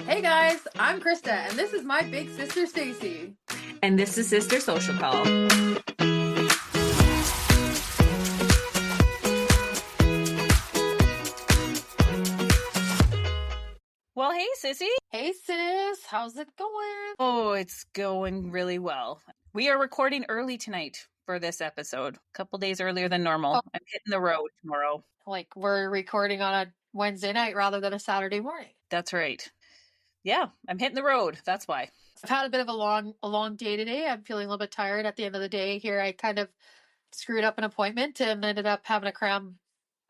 Hey guys, I'm Krista, and this is my big sister Stacey. And this is Sister Social Call. Well, hey, Sissy. Hey sis, how's it going? Oh, it's going really well. We are recording early tonight for this episode, a couple days earlier than normal. I'm hitting the road tomorrow. Like we're recording on a Wednesday night rather than a Saturday morning. That's right. Yeah, I'm hitting the road. That's why. I've had a bit of a long day today. I'm feeling a little bit tired at the end of the day here. I kind of screwed up an appointment and ended up having to cram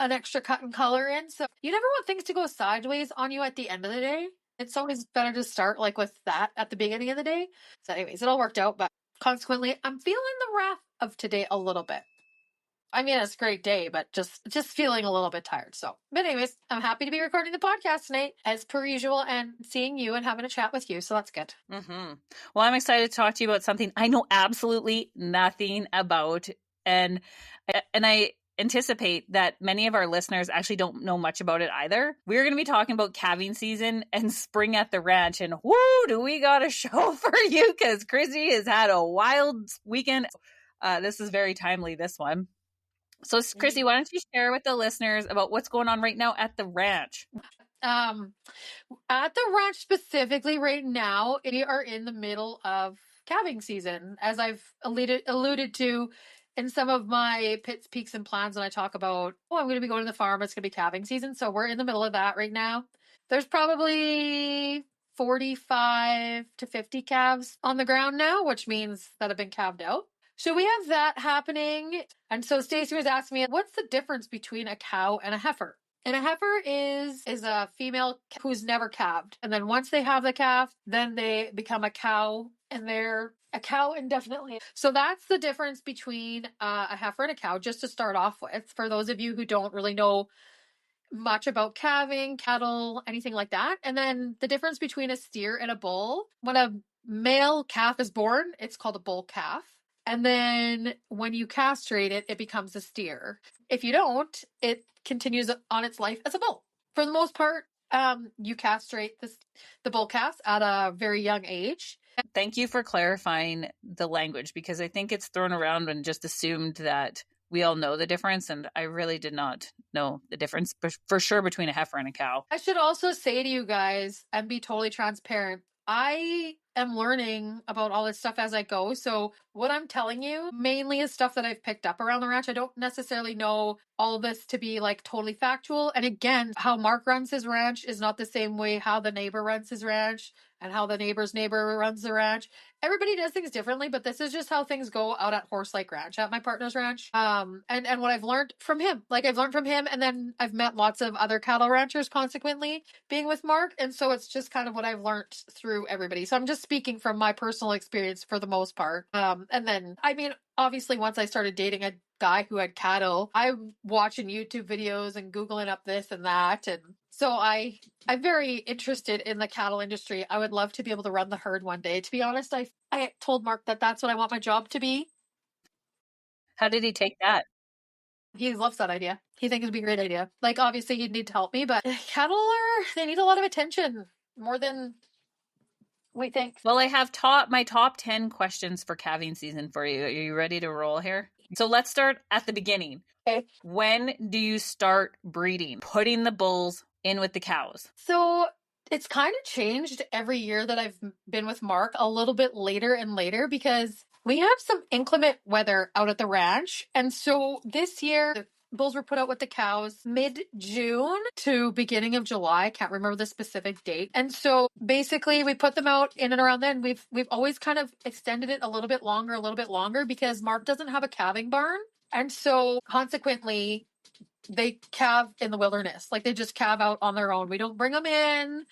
an extra cut and color in. So you never want things to go sideways on you at the end of the day. It's always better to start like with that at the beginning of the day. So anyways, it all worked out, but consequently, I'm feeling the wrath of today a little bit. I mean, it's a great day, but just feeling a little bit tired. So, but anyways, I'm happy to be recording the podcast tonight as per usual and seeing you and having a chat with you. So that's good. Mm-hmm. Well, I'm excited to talk to you about something I know absolutely nothing about. And I anticipate that many of our listeners actually don't know much about it either. We're going to be talking about calving season and spring at the ranch. And whoo, do we got a show for you, because Chrissy has had a wild weekend. This is very timely, this one. So, Chrissy, why don't you share with the listeners about what's going on right now at the ranch? At the ranch specifically right now, we are in the middle of calving season, as I've alluded to in some of my pits, peaks, and plans when I talk about, I'm going to be going to the farm, it's going to be calving season. So we're in the middle of that right now. There's probably 45 to 50 calves on the ground now, which means that have been calved out. So we have that happening. And so Stacey was asking me, what's the difference between a cow and a heifer? And a heifer is a female who's never calved. And then once they have the calf, then they become a cow, and they're a cow indefinitely. So that's the difference between a heifer and a cow, just to start off with, for those of you who don't really know much about calving, cattle, anything like that. And then the difference between a steer and a bull: when a male calf is born, it's called a bull calf. And then when you castrate it, it becomes a steer. If you don't, it continues on its life as a bull. For the most part, you castrate the bull calf at a very young age. Thank you for clarifying the language, because I think it's thrown around and just assumed that we all know the difference, and I really did not know the difference for sure between a heifer and a cow. I should also say to you guys, and be totally transparent, I am learning about all this stuff as I go. So what I'm telling you mainly is stuff that I've picked up around the ranch. I don't necessarily know all of this to be like totally factual. And again, how Mark runs his ranch is not the same way how the neighbor runs his ranch and how the neighbor's neighbor runs the ranch. Everybody does things differently, but this is just how things go out at Horse Lake Ranch, at my partner's ranch. And what I've learned from him, and then I've met lots of other cattle ranchers consequently being with Mark. And so it's just kind of what I've learned through everybody. So I'm just speaking from my personal experience for the most part. And then, I mean, obviously once I started dating a guy who had cattle, I'm watching YouTube videos and Googling up this and that. And so I'm very interested in the cattle industry. I would love to be able to run the herd one day. To be honest, I told Mark that that's what I want my job to be. How did he take that? He loves that idea. He thinks it'd be a great idea. Like, obviously he'd need to help me, but cattle they need a lot of attention, more than we think. Well, I have my top 10 questions for calving season for you. Are you ready to roll here? So let's start at the beginning. Okay. When do you start breeding, putting the bulls in with the cows? So it's kind of changed every year that I've been with Mark, a little bit later and later, because we have some inclement weather out at the ranch. And so this year, the bulls were put out with the cows mid-June to beginning of July. I can't remember the specific date. And so basically we put them out in and around then. We've always kind of extended it a little bit longer because Mark doesn't have a calving barn. And so consequently, they calve in the wilderness. Like, they just calve out on their own. We don't bring them in.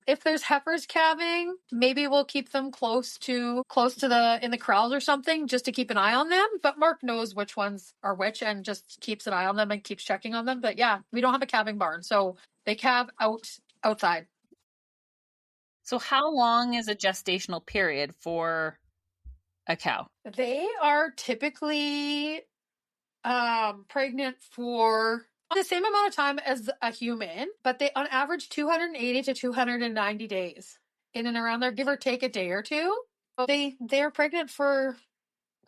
If there's heifers calving, maybe we'll keep them close to in the corrals or something, just to keep an eye on them. But Mark knows which ones are which and just keeps an eye on them and keeps checking on them. But yeah, we don't have a calving barn, so they calve outside. So how long is a gestational period for a cow? They are typically pregnant for the same amount of time as a human, but they on average 280 to 290 days in and around there, give or take a day or two. So they're pregnant for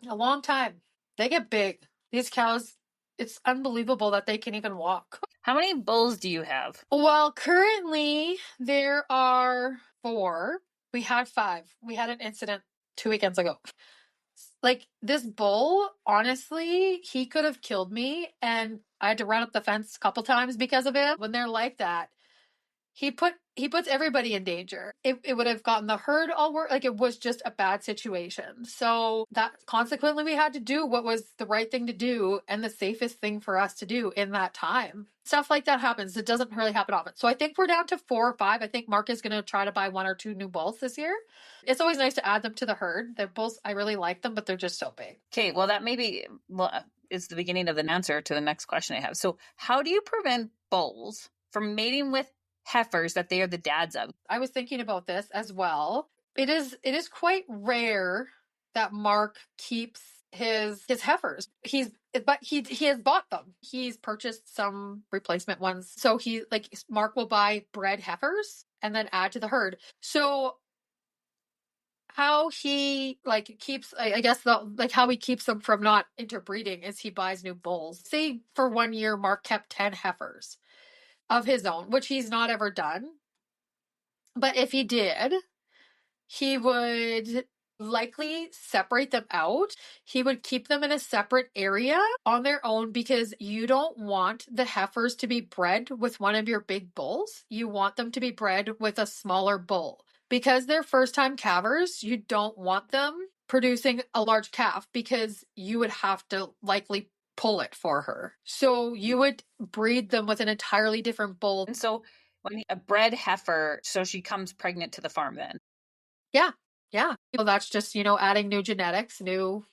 a long time. They get big. These cows, it's unbelievable that they can even walk. How many bulls do you have? Well, currently there are 4. We had 5. We had an incident 2 weekends ago. Like this bull, honestly, he could have killed me, and I had to run up the fence a couple times because of him. When they're like that, he puts everybody in danger. It would have gotten the herd all work. Like it was just a bad situation. So that consequently we had to do what was the right thing to do and the safest thing for us to do in that time. Stuff like that happens. It doesn't really happen often. So I think we're down to 4 or 5. I think Mark is going to try to buy 1 or 2 new bulls this year. It's always nice to add them to the herd. They're bulls. I really like them, but they're just so big. Okay, well that is the beginning of the answer to the next question I have. So how do you prevent bulls from mating with heifers that they are the dads of? I was thinking about this as well. It is quite rare that Mark keeps his heifers. He has bought them. He's purchased some replacement ones. So Mark will buy bred heifers and then add to the herd. So how he keeps, I guess, how he keeps them from not interbreeding is he buys new bulls. Say for 1 year Mark kept 10 heifers of his own, which he's not ever done. But if he did, he would likely separate them out. He would keep them in a separate area on their own because you don't want the heifers to be bred with one of your big bulls. You want them to be bred with a smaller bull. Because they're first-time calvers, you don't want them producing a large calf because you would have to likely pull it for her. So you would breed them with an entirely different bull. And so when a bred heifer, so she comes pregnant to the farm then? Yeah. So that's just, adding new genetics, new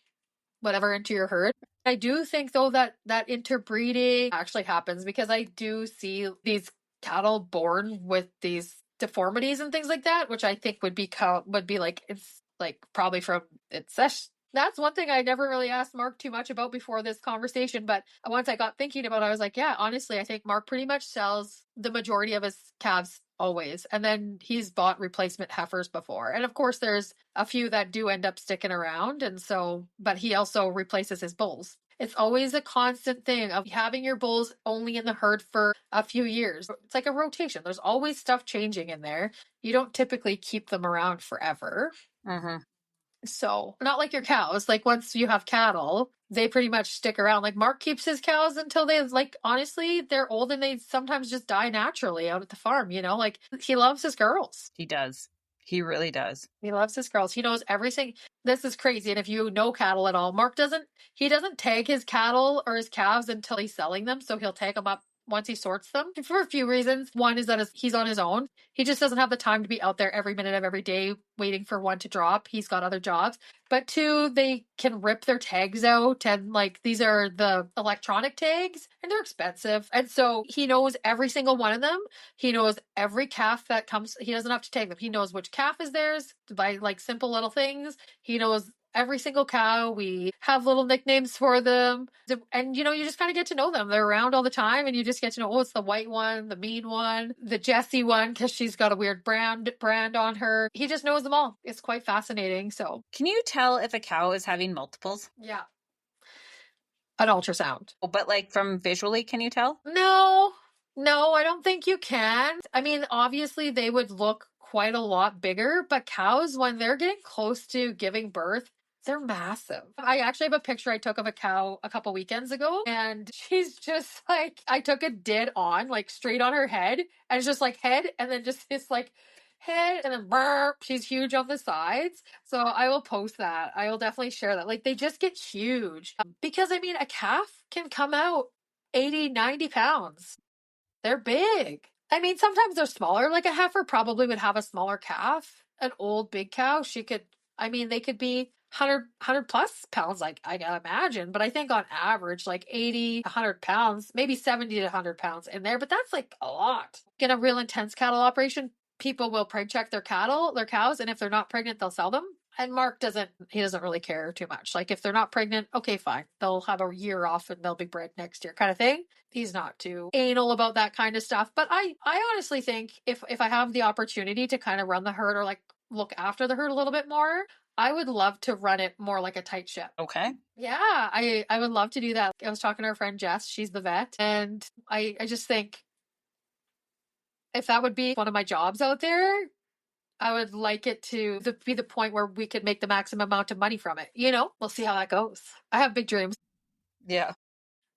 whatever into your herd. I do think though that interbreeding actually happens because I do see these cattle born with these deformities and things like that, which I think would be like, it's like probably from incest. That's one thing I never really asked Mark too much about before this conversation, but once I got thinking about it, I was like, yeah, honestly, I think Mark pretty much sells the majority of his calves always. And then he's bought replacement heifers before. And of course, there's a few that do end up sticking around. And so, but he also replaces his bulls. It's always a constant thing of having your bulls only in the herd for a few years. It's like a rotation. There's always stuff changing in there. You don't typically keep them around forever. Mm-hmm. So, not like your cows. Like, once you have cattle, they pretty much stick around. Like, Mark keeps his cows until they, honestly, they're old and they sometimes just die naturally out at the farm, Like, he loves his girls. He does. He really does. He loves his girls. He knows everything. This is crazy. And if you know cattle at all, Mark doesn't tag his cattle or his calves until he's selling them. So he'll tag them up once he sorts them for a few reasons. One is that he's on his own. He just doesn't have the time to be out there every minute of every day waiting for one to drop. He's got other jobs. But 2, they can rip their tags out, and these are the electronic tags and they're expensive. And so he knows every single one of them. He knows every calf that comes. He doesn't have to tag them. He knows which calf is theirs by simple little things. He knows every single cow. We have little nicknames for them. And, you just kind of get to know them. They're around all the time and you just get to know, it's the white one, the mean one, the Jessie one, because she's got a weird brand on her. He just knows them all. It's quite fascinating. So, can you tell if a cow is having multiples? Yeah. An ultrasound. Oh, but from visually, can you tell? No, I don't think you can. I mean, obviously they would look quite a lot bigger, but cows, when they're getting close to giving birth, they're massive. I actually have a picture I took of a cow a couple weekends ago, and she's just I took it dead on, straight on her head, and it's just head, and then just this head, and then burp. She's huge on the sides. So I will post that. I will definitely share that. They just get huge. Because, I mean, a calf can come out 80, 90 pounds. They're big. I mean, sometimes they're smaller. Like a heifer probably would have a smaller calf. An old big cow, they could be 100 plus pounds, I imagine. But I think on average, 80, 100 pounds, maybe 70 to 100 pounds in there. But that's a lot. In a real intense cattle operation, people will preg check their cows. And if they're not pregnant, they'll sell them. And Mark doesn't really care too much. Like if they're not pregnant, okay, fine. They'll have a year off and they'll be bred next year kind of thing. He's not too anal about that kind of stuff. But I honestly think if I have the opportunity to kind of run the herd or like look after the herd a little bit more, I would love to run it more like a tight ship. Okay. Yeah, I would love to do that. I was talking to our friend Jess, she's the vet, and I just think if that would be one of my jobs out there, I would like it to be the point where we could make the maximum amount of money from it. You know, we'll see how that goes. I have big dreams. Yeah.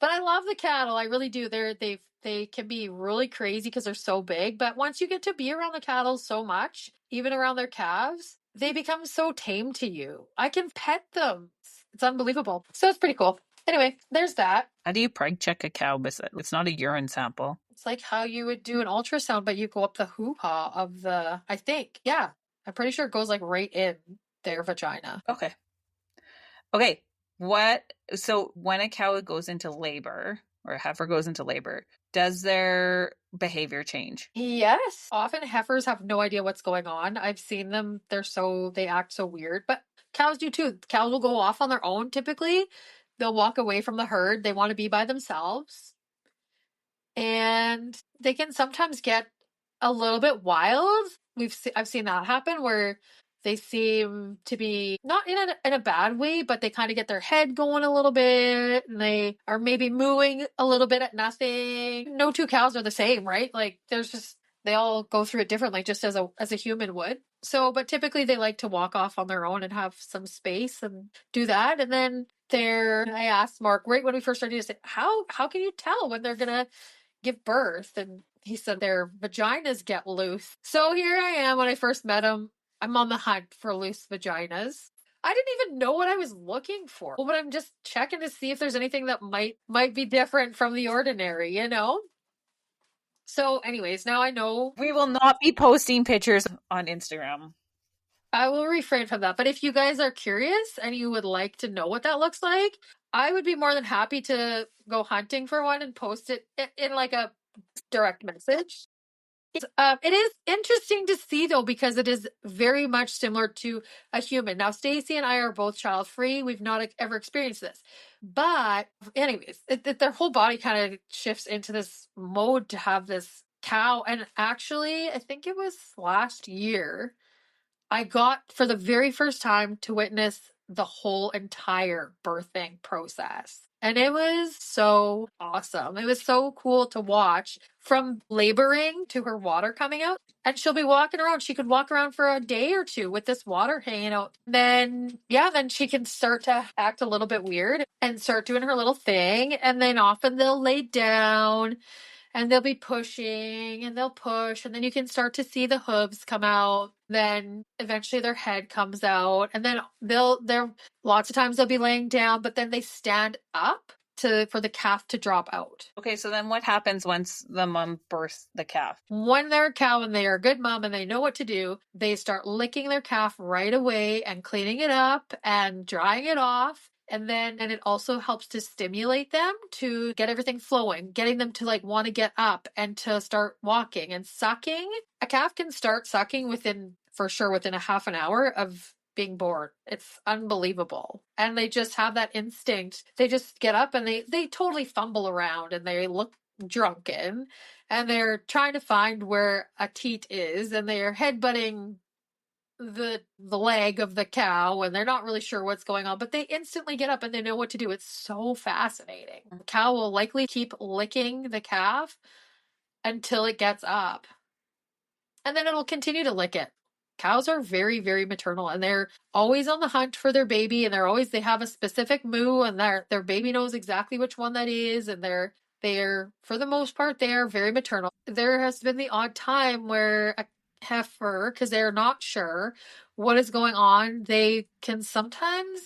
But I love the cattle. I really do. They can be really crazy because they're so big. But once you get to be around the cattle so much, even around their calves, they become so tame to you. I can pet them. It's unbelievable. So it's pretty cool. Anyway, there's that. How do you preg check a cow? It's not a urine sample. It's like how you would do an ultrasound, but you go up the hoo-ha of the, I think. Yeah. I'm pretty sure it goes like right in their vagina. Okay. So when a cow goes into labor or a heifer goes into labor, does their behavior change? Yes. Often heifers have no idea what's going on. I've seen them. They act so weird, but cows do too. Cows will go off on their own typically. They'll walk away from the herd. They want to be by themselves. And they can sometimes get a little bit wild. I've seen that happen where they seem to be not in a bad way, but they kind of get their head going a little bit and they are maybe mooing a little bit at nothing. No two cows are the same, right? Like they all go through it differently just as a human would. So, but typically they like to walk off on their own and have some space and do that. And then I asked Mark right when we first started, I said, how can you tell when they're gonna give birth? And he said their vaginas get loose. So here I am when I first met him. I'm on the hunt for loose vaginas. I didn't even know what I was looking for, but I'm just checking to see if there's anything that might be different from the ordinary, you know? So anyways, now I know. We will not be posting pictures on Instagram. I will refrain from that. But if you guys are curious and you would like to know what that looks like, I would be more than happy to go hunting for one and post it in like a direct message. It is interesting to see though, because it is very much similar to a human. Now, Stacey and I are both child free. We've not ever experienced this, but anyways, their whole body kind of shifts into this mode to have this cow. And actually, I think it was last year, I got for the very first time to witness the whole entire birthing process. And it was so awesome. It was so cool to watch from laboring to her water coming out. And she'll be walking around. She could walk around for a day or two with this water hanging out. Then she can start to act a little bit weird and start doing her little thing. And then often they'll lay down and they'll be pushing and they'll push, and then you can start to see the hooves come out. Then eventually their head comes out, and then they're lots of times they'll be laying down, but then they stand up for the calf to drop out. Okay, so then what happens once the mom births the calf? When they're a cow and they are a good mom and they know what to do, they start licking their calf right away and cleaning it up and drying it off. And it also helps to stimulate them to get everything flowing, getting them to like want to get up and to start walking and sucking. A calf can start sucking within a half an hour of being born. It's unbelievable. And they just have that instinct. They just get up and they totally fumble around and they look drunken and they're trying to find where a teat is and they're headbutting the leg of the cow and they're not really sure what's going on, but they instantly get up and they know what to do. It's so fascinating. The cow will likely keep licking the calf until it gets up, and then it'll continue to lick it. Cows are very, very maternal and they're always on the hunt for their baby, and they have a specific moo and their baby knows exactly which one that is, and they're for the most part they are very maternal. There has been the odd time where a heifer, because they're not sure what is going on, they can sometimes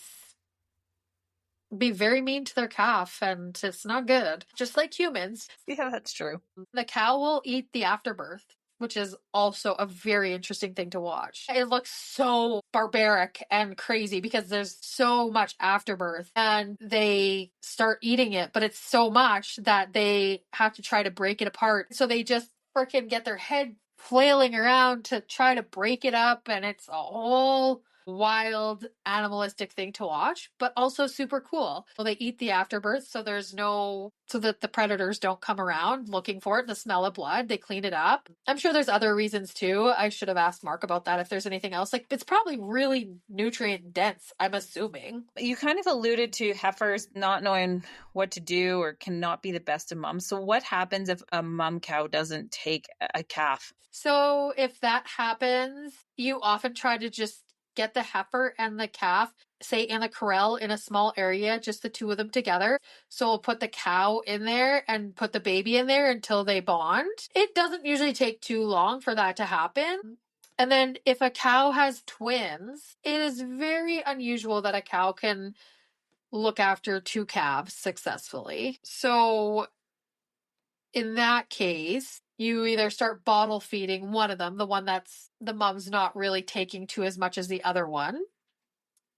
be very mean to their calf, and it's not good. Just like humans. Yeah, that's true. The cow will eat the afterbirth, which is also a very interesting thing to watch. It looks so barbaric and crazy because there's so much afterbirth and they start eating it, but it's so much that they have to try to break it apart. So they just freaking get their head flailing around to try to break it up, and it's a whole wild animalistic thing to watch, but also super cool. Well, they eat the afterbirth, so so that the predators don't come around looking for it, the smell of blood. They clean it up. I'm sure there's other reasons too. I should have asked Mark about that if there's anything else. Like, it's probably really nutrient dense, I'm assuming. You kind of alluded to heifers not knowing what to do or cannot be the best of moms. So what happens if a mom cow doesn't take a calf? So if that happens, you often try to just get the heifer and the calf, say in a corral in a small area, just the two of them together. So we'll put the cow in there and put the baby in there until they bond. It doesn't usually take too long for that to happen. And then if a cow has twins, it is very unusual that a cow can look after two calves successfully. So in that case, you either start bottle feeding one of them, the one that's the mom's not really taking to as much as the other one.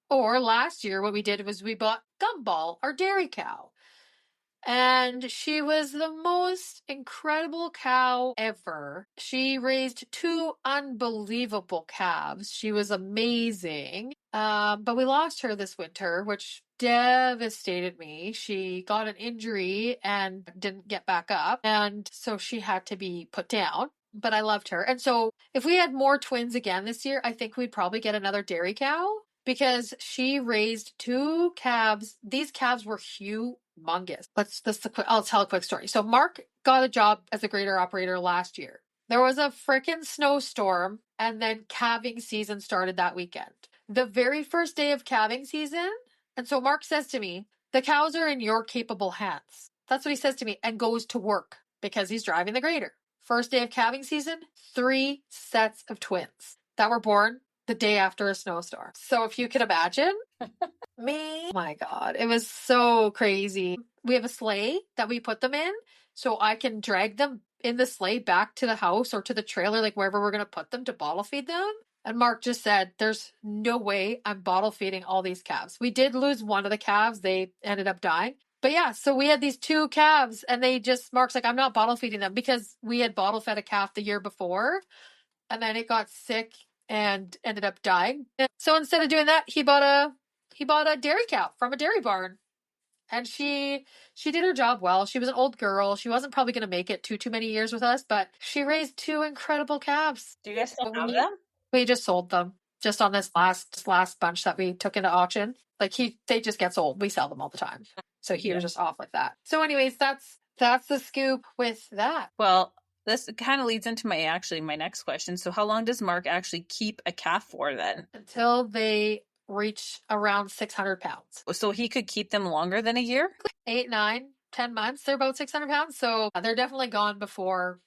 Or last year, what we did was we bought Gumball, our dairy cow. And she was the most incredible cow ever. She raised two unbelievable calves. She was amazing. But we lost her this winter, which devastated me. She got an injury and didn't get back up. And so she had to be put down. But I loved her. And so if we had more twins again this year, I think we'd probably get another dairy cow because she raised two calves. These calves were humongous. I'll tell a quick story. So Mark got a job as a grader operator last year. There was a freaking snowstorm, and then calving season started that weekend. The very first day of calving season, and so Mark says to me, "The cows are in your capable hands." That's what he says to me, and goes to work because he's driving the grader. First day of calving season, 3 sets of twins that were born the day after a snowstorm. So if you could imagine, me, oh my God, it was so crazy. We have a sleigh that we put them in, so I can drag them in the sleigh back to the house or to the trailer, like wherever we're going to put them to bottle feed them. And Mark just said, "There's no way I'm bottle feeding all these calves." We did lose one of the calves. They ended up dying. But yeah, so we had these two calves, and Mark's like, "I'm not bottle feeding them," because we had bottle fed a calf the year before, and then it got sick and ended up dying. And so instead of doing that, he bought a dairy cow from a dairy barn. And she did her job well. She was an old girl. She wasn't probably going to make it too many years with us, but she raised two incredible calves. Do you guys still have We, them? we just sold them just on this last bunch that we took into auction. Like they just get sold. We sell them all the time. So he was just off like that. So anyways, that's the scoop with that. Well, this kind of leads into my next question. So how long does Mark actually keep a calf for then? Until they reach around 600 pounds. So he could keep them longer than a year? 8, 9, 10 months, they're about 600 pounds. So they're definitely gone before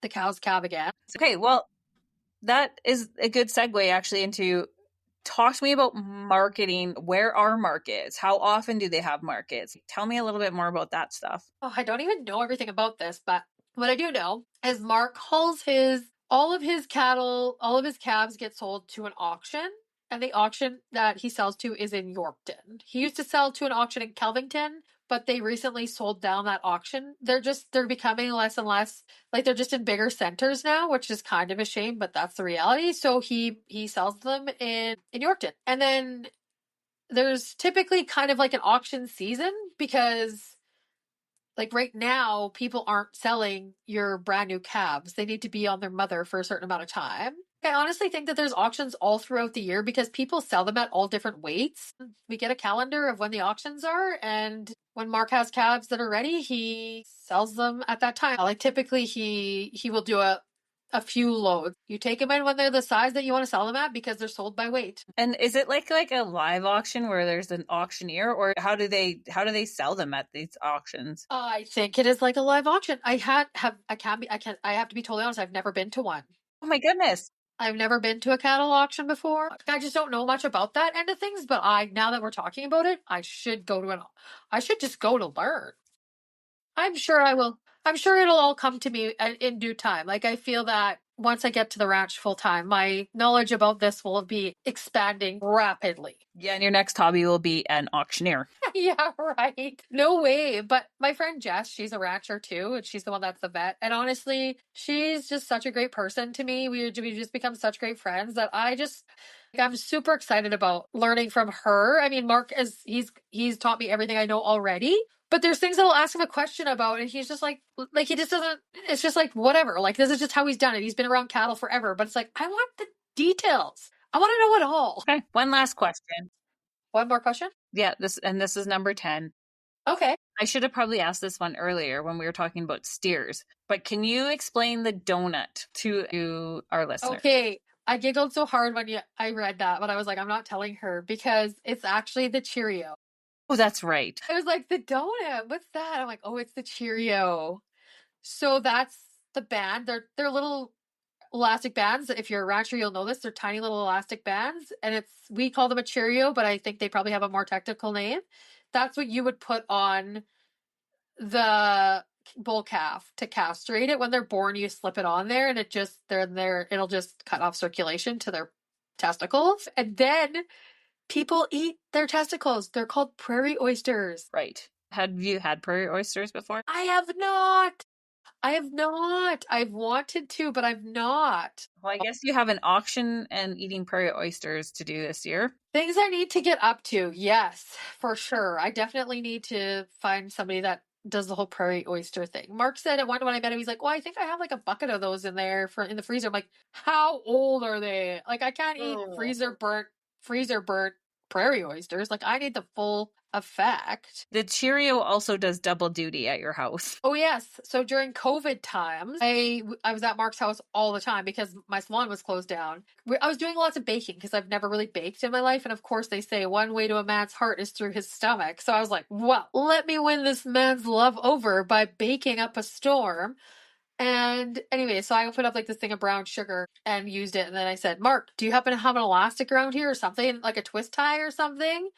the cows calve again. Okay, well, that is a good segue actually into talk to me about marketing. Where are markets? How often do they have markets? Tell me a little bit more about that stuff. Oh, I don't even know everything about this, but what I do know is Mark hauls all of his cattle, all of his calves get sold to an auction. And the auction that he sells to is in Yorkton. He used to sell to an auction in Calvington, but they recently sold down that auction. They're becoming less and less, like they're just in bigger centers now, which is kind of a shame, but that's the reality. So he sells them in Yorkton. And then there's typically kind of like an auction season because like right now, people aren't selling your brand new calves. They need to be on their mother for a certain amount of time. I honestly think that there's auctions all throughout the year because people sell them at all different weights. We get a calendar of when the auctions are, and when Mark has calves that are ready, he sells them at that time. Like typically he will do a few loads. You take them in when they're the size that you want to sell them at because they're sold by weight. And is it like a live auction where there's an auctioneer, or how do they sell them at these auctions? I think it is like a live auction. I have to be totally honest, I've never been to one. Oh my goodness. I've never been to a cattle auction before. I just don't know much about that end of things, but now that we're talking about it, I should just go to learn. I'm sure I will. I'm sure it'll all come to me in due time. Like I feel that once I get to the ranch full time, my knowledge about this will be expanding rapidly. Yeah, and your next hobby will be an auctioneer. Yeah, right. No way. But my friend Jess, she's a rancher too, and she's the one that's the vet. And honestly, she's just such a great person to me. We've just become such great friends that I'm super excited about learning from her. I mean, Mark he's taught me everything I know already, but there's things that I'll ask him a question about and he's just like he just doesn't, it's just like whatever. Like this is just how he's done it. He's been around cattle forever, but it's like I want the details. I want to know it all. Okay, one last question. One more question? Yeah, this is number 10. Okay. I should have probably asked this one earlier when we were talking about steers, but can you explain the donut to our listeners? Okay. I giggled so hard when I read that, but I was like, I'm not telling her because it's actually the Cheerio. Oh, that's right. I was like, the donut, what's that? I'm like, oh, it's the Cheerio. So that's the band. They're little elastic bands. If you're a rancher, you'll know this. They're tiny little elastic bands, and we call them a Cheerio, but I think they probably have a more technical name. That's what you would put on the bull calf to castrate it. When they're born, you slip it on there, and it'll just cut off circulation to their testicles, and then people eat their testicles. They're called prairie oysters. Right. Have you had prairie oysters before? I have not. I've wanted to, but I've not. Well, I guess you have an auction and eating prairie oysters to do this year. Things I need to get up to. Yes, for sure. I definitely need to find somebody that does the whole prairie oyster thing. Mark said at one when I met him, he's like, "Well, I think I have like a bucket of those in there in the freezer." I'm like, "How old are they? Like, I can't eat freezer burnt prairie oysters. Like, I need the full effect." The Cheerio also does double duty at your house. Oh yes. So during COVID times, I was at Mark's house all the time because my salon was closed down. I was doing lots of baking because I've never really baked in my life, and of course they say one way to a man's heart is through his stomach. So I was like, well, let me win this man's love over by baking up a storm. And anyway, so I opened up like this thing of brown sugar and used it. And then I said, Mark, do you happen to have an elastic around here or something, like a twist tie or something?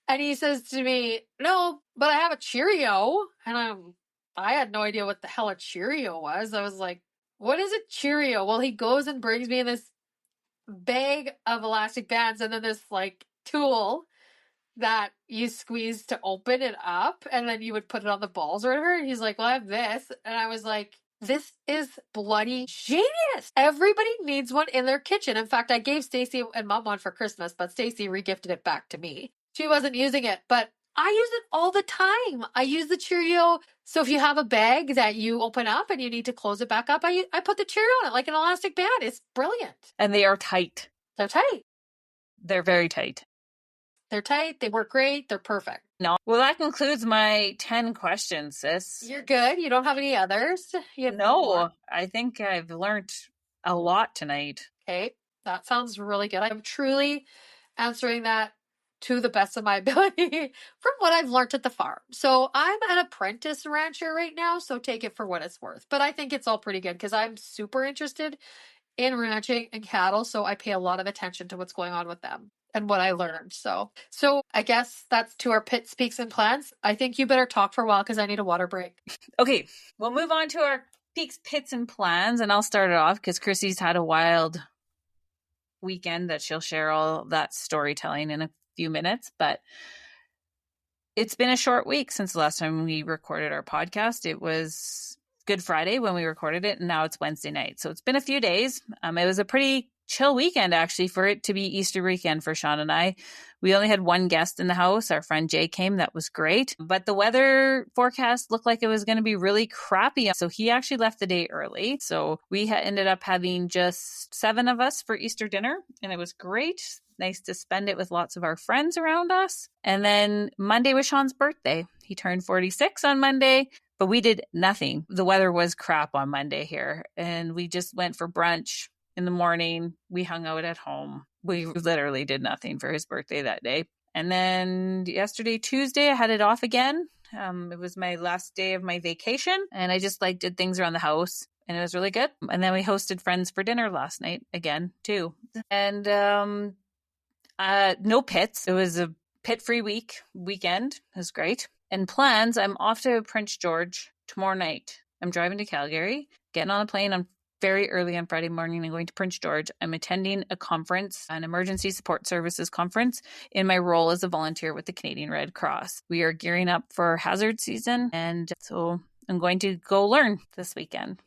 And he says to me, no, but I have a Cheerio. And I had no idea what the hell a Cheerio was. I was like, what is a Cheerio? Well, he goes and brings me this bag of elastic bands and then this like tool that you squeeze to open it up, and then you would put it on the balls or whatever. And he's like, well, I have this. And I was like, this is bloody genius. Everybody needs one in their kitchen. In fact, I gave Stacey and Mom one for Christmas, but Stacey regifted it back to me. She wasn't using it, but I use it all the time. I use the Cheerio. So if you have a bag that you open up and you need to close it back up, I put the Cheerio on it like an elastic band. It's brilliant. And they are tight. They're tight. They're very tight. They're tight. They work great. They're perfect. No. Well, that concludes my 10 questions, sis. You're good. You don't have any others? No, I think I've learned a lot tonight. Okay. That sounds really good. I'm truly answering that to the best of my ability from what I've learned at the farm. So I'm an apprentice rancher right now, so take it for what it's worth. But I think it's all pretty good because I'm super interested in ranching and cattle, so I pay a lot of attention to what's going on with them and what I learned. So I guess that's to our pits, peaks, and plans. I think you better talk for a while because I need a water break. Okay, we'll move on to our peaks, pits, and plans, and I'll start it off because Chrissy's had a wild weekend that she'll share all that storytelling in a few minutes, but it's been a short week since the last time we recorded our podcast. It was Good Friday when we recorded it, and now it's Wednesday night. So it's been a few days. It was a pretty chill weekend, actually, for it to be Easter weekend for Sean and I. We only had one guest in the house. Our friend Jay came. That was great. But the weather forecast looked like it was going to be really crappy. So he actually left the day early. So we ended up having just 7 of us for Easter dinner, and it was great. Nice to spend it with lots of our friends around us. And then Monday was Sean's birthday. He turned 46 on Monday, but we did nothing. The weather was crap on Monday here, and we just went for brunch in the morning. We hung out at home. We literally did nothing for his birthday that day. And then yesterday, Tuesday, I had it off again. It was my last day of my vacation, and I just did things around the house, and it was really good. And then we hosted friends for dinner last night again too. And no pits. It was a pit-free weekend. It was great. And plans, I'm off to Prince George tomorrow night. I'm driving to Calgary, getting on a plane on very early on Friday morning and going to Prince George. I'm attending a conference, an emergency support services conference, in my role as a volunteer with the Canadian Red Cross. We are gearing up for hazard season, and so I'm going to go learn this weekend.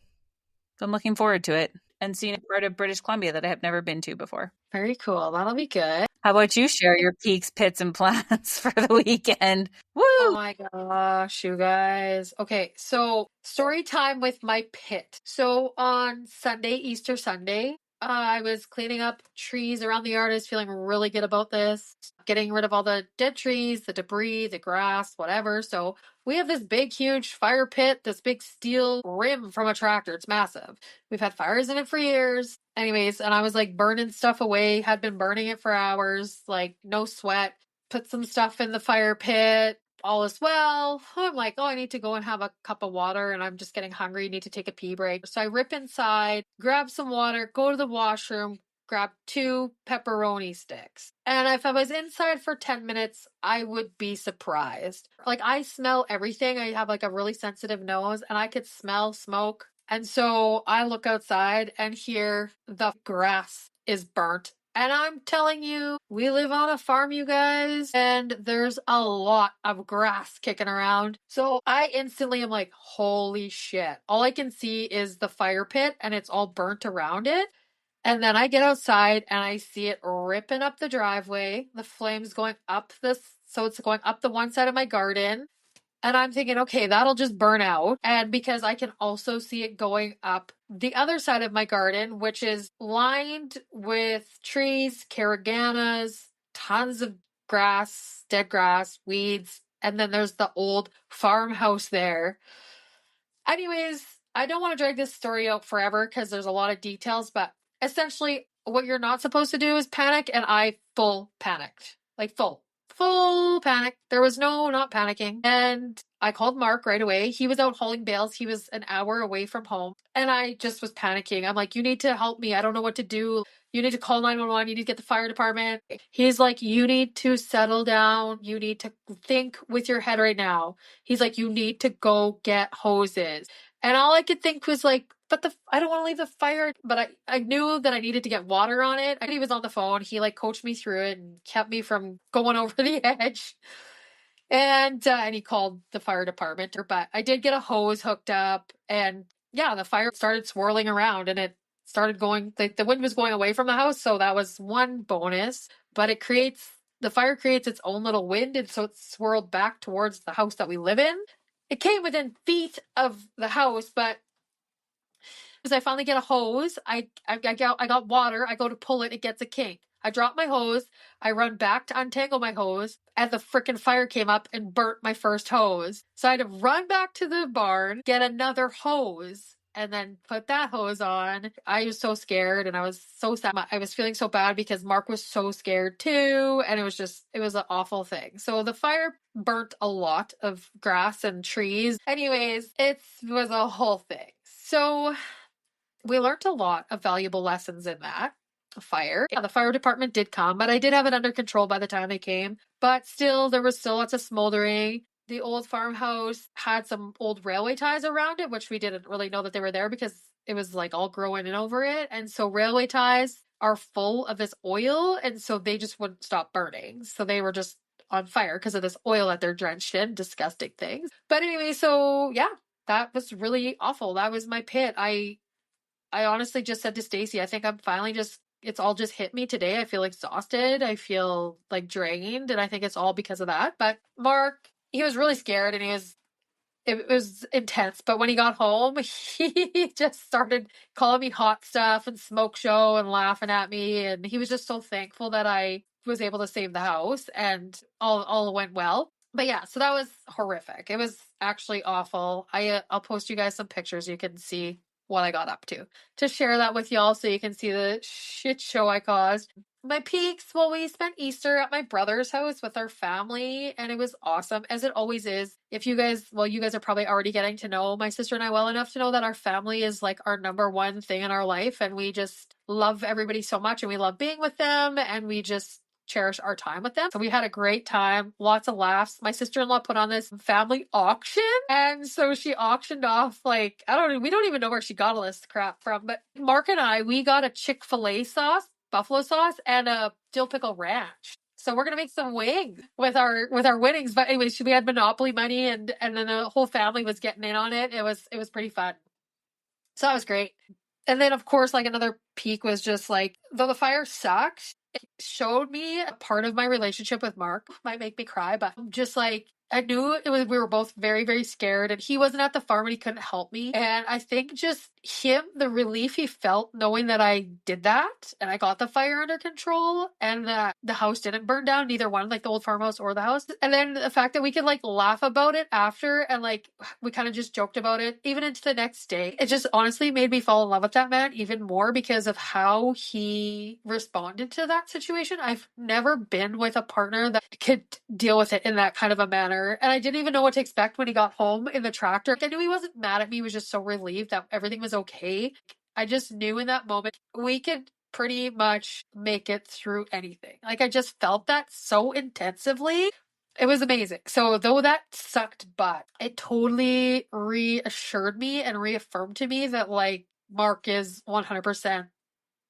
So I'm looking forward to it. and seeing a part of British Columbia that I have never been to before. Very cool. That'll be good. How about you share your peaks, pits, and plans for the weekend? Woo! Oh my gosh, you guys. Okay, so story time with my pit. So on Sunday, Easter Sunday, I was cleaning up trees around the yard. I was feeling really good about this, getting rid of all the dead trees, the debris, the grass, whatever. So we have this big, huge fire pit, this big steel rim from a tractor. It's massive. We've had fires in it for years. Anyways, and I was like burning stuff away, had been burning it for hours, like no sweat. Put some stuff in the fire pit. All is well. I'm like, oh, I need to go and have a cup of water, and I'm just getting hungry. Need to take a pee break. So I rip inside, grab some water, go to the washroom, grab 2 pepperoni sticks. And if I was inside for 10 minutes, I would be surprised. Like, I smell everything. I have like a really sensitive nose, and I could smell smoke. And so I look outside and hear the grass is burnt. And I'm telling you, we live on a farm, you guys, and there's a lot of grass kicking around. So I instantly am like, holy shit. All I can see is the fire pit and it's all burnt around it. And then I get outside and I see it ripping up the driveway. The flames going up this, so it's going up the one side of my garden. And I'm thinking, okay, that'll just burn out. And because I can also see it going up the other side of my garden, which is lined with trees, carraganas, tons of grass, dead grass, weeds. And then there's the old farmhouse there. Anyways, I don't want to drag this story out forever because there's a lot of details, but essentially what you're not supposed to do is panic. And I full panicked, like full panic. There was no not panicking. And I called Mark right away. He was out hauling bales. He was an hour away from home. And I just was panicking. I'm like, you need to help me. I don't know what to do. You need to call 911. You need to get the fire department. He's like, you need to settle down. You need to think with your head right now. He's like, you need to go get hoses. And all I could think was like, but I don't want to leave the fire. But I knew that I needed to get water on it. And he was on the phone. He like coached me through it and kept me from going over the edge. And he called the fire department. But I did get a hose hooked up. And yeah, the fire started swirling around and it started going, like the wind was going away from the house. So that was one bonus. But the fire creates its own little wind. And so it swirled back towards the house that we live in. It came within feet of the house, but as I finally get a hose, I got water. I go to pull it. It gets a kink. I drop my hose. I run back to untangle my hose, and the freaking fire came up and burnt my first hose. So I had to run back to the barn, get another hose, and then put that hose on. I was so scared, and I was so sad. I was feeling so bad because Mark was so scared too, and it was an awful thing. So the fire burnt a lot of grass and trees. Anyways, it was a whole thing. So we learned a lot of valuable lessons in that fire. Yeah, the fire department did come, but I did have it under control by the time they came. But still, there was still lots of smoldering. The old farmhouse had some old railway ties around it, which we didn't really know that they were there because it was like all growing in over it. And so railway ties are full of this oil, and so they just wouldn't stop burning. So they were just on fire because of this oil that they're drenched in. Disgusting things. But anyway, so yeah, that was really awful. That was my pit. I honestly just said to Stacey, I think I'm finally it's all just hit me today. I feel exhausted. I feel like drained. And I think it's all because of that. But Mark, he was really scared and it was intense. But when he got home, he just started calling me hot stuff and smoke show and laughing at me. And he was just so thankful that I was able to save the house and all went well. But yeah, so that was horrific. It was actually awful. I'll post you guys some pictures. You can see what I got up to share that with y'all so you can see the shit show I caused. My peaks, well, we spent Easter at my brother's house with our family, and it was awesome, as it always is. You guys are probably already getting to know my sister and I well enough to know that our family is like our number one thing in our life, and we just love everybody so much, and we love being with them, and we just cherish our time with them. So we had a great time, lots of laughs. My sister-in-law put on this family auction, and so she auctioned off we don't even know where she got all this crap from, but Mark and I, we got a Chick-fil-A sauce, buffalo sauce, and a dill pickle ranch. So we're gonna make some wings with our winnings. But anyways, we had Monopoly money, and then the whole family was getting in on it. It was pretty fun. So that was great. And then, of course, like another peak was just like, though the fire sucked, it showed me a part of my relationship with Mark. Might make me cry, but just like, I knew it was, we were both very, very scared, and he wasn't at the farm and he couldn't help me. And I think just him, the relief he felt knowing that I did that and I got the fire under control and that the house didn't burn down, neither one, like the old farmhouse or the house. And then the fact that we could like laugh about it after and like we kind of just joked about it even into the next day. It just honestly made me fall in love with that man even more because of how he responded to that situation. I've never been with a partner that could deal with it in that kind of a manner. And I didn't even know what to expect when he got home in the tractor. I knew he wasn't mad at me. He was just so relieved that everything was okay. I just knew in that moment we could pretty much make it through anything. Like I just felt that so intensively. It was amazing. So though that sucked, but it totally reassured me and reaffirmed to me that like Mark is 100%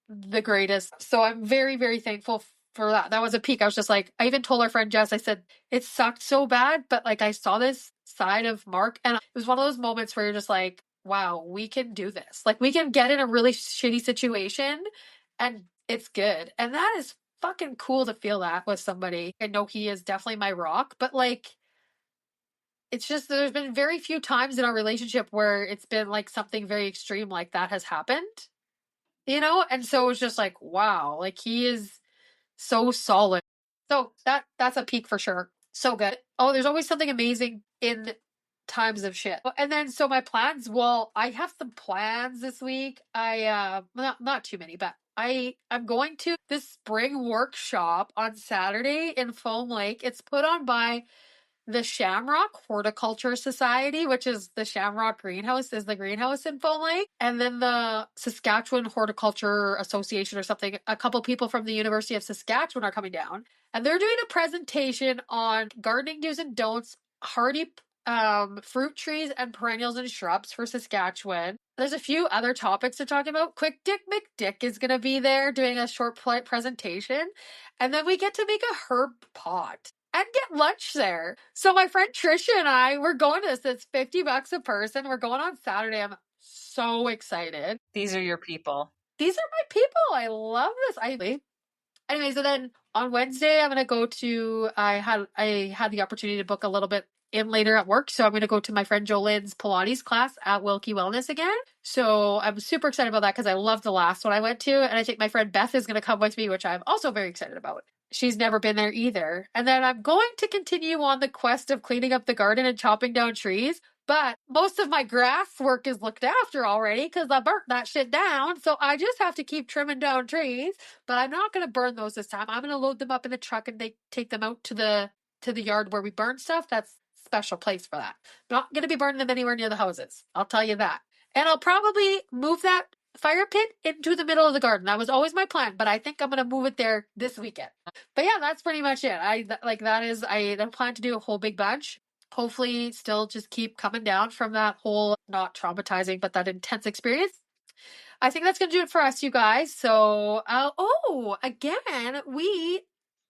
the greatest. So I'm very, very thankful for that. That was a peak. I was just like, I even told our friend Jess, I said, it sucked so bad, but like I saw this side of Mark and it was one of those moments where you're just like, wow, we can do this. Like we can get in a really shitty situation and it's good. And that is fucking cool to feel that with somebody. I know he is definitely my rock, but like, it's just there's been very few times in our relationship where it's been like something very extreme like that has happened, you know? And so it's just like, wow, like he is so solid. So that's a peak for sure. So good. Oh, there's always something amazing in times of shit. And then so my plans, well, I have some plans this week. I not too many, but I'm going to this spring workshop on Saturday in Foam Lake. It's put on by the Shamrock Horticulture Society, which is the Shamrock Greenhouse, is the greenhouse in Foam Lake. And then the Saskatchewan Horticulture Association or something, a couple people from the University of Saskatchewan are coming down. And they're doing a presentation on gardening do's and don'ts, hardy fruit trees and perennials and shrubs for Saskatchewan. There's a few other topics they're talking about. Quick Dick McDick is going to be there doing a short presentation. And then we get to make a herb pot and get lunch there. So my friend Trisha and I, we're going to this. It's $50 a person. We're going on Saturday. I'm so excited. These are your people. These are my people. I love this. Anyways, and then on Wednesday, I'm gonna go to. I had the opportunity to book a little bit in later at work, so I'm gonna go to my friend Jolene's Pilates class at Wilkie Wellness again. So I'm super excited about that because I loved the last one I went to, and I think my friend Beth is gonna come with me, which I'm also very excited about. She's never been there either. And then I'm going to continue on the quest of cleaning up the garden and chopping down trees. But most of my grass work is looked after already because I burnt that shit down. So I just have to keep trimming down trees. But I'm not going to burn those this time. I'm going to load them up in the truck and take them out to the yard where we burn stuff. That's a special place for that. I'm not going to be burning them anywhere near the houses. I'll tell you that. And I'll probably move that fire pit into the middle of the garden. That was always my plan, but I think I'm going to move it there this weekend. But yeah, that's pretty much it. I plan to do a whole big bunch. Hopefully still just keep coming down from that whole, not traumatizing, but that intense experience. I think that's going to do it for us, you guys. So, again,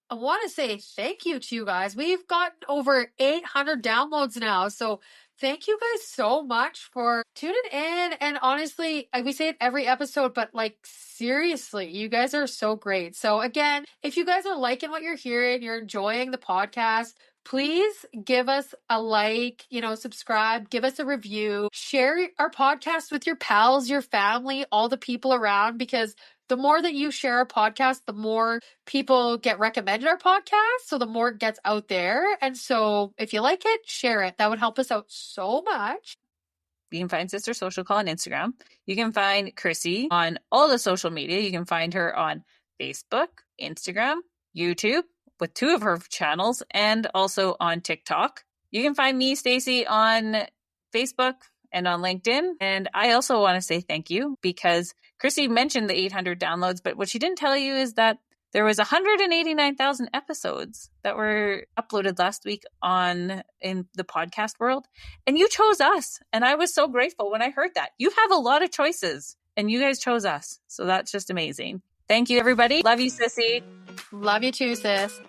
I want to say thank you to you guys. We've gotten over 800 downloads now. So thank you guys so much for tuning in. And honestly, we say it every episode, but like seriously, you guys are so great. So again, if you guys are liking what you're hearing, you're enjoying the podcast, please give us a like, subscribe, give us a review, share our podcast with your pals, your family, all the people around, because the more that you share our podcast, the more people get recommended our podcast. So the more it gets out there. And so if you like it, share it. That would help us out so much. You can find Sister Social Call on Instagram. You can find Chrissy on all the social media. You can find her on Facebook, Instagram, YouTube, with 2 of her channels, and also on TikTok. You can find me, Stacey, on Facebook and on LinkedIn. And I also want to say thank you because Chrissy mentioned the 800 downloads, but what she didn't tell you is that there was 189,000 episodes that were uploaded last week in the podcast world. And you chose us. And I was so grateful when I heard that. You have a lot of choices and you guys chose us. So that's just amazing. Thank you, everybody. Love you, Sissy. Love you too, sis.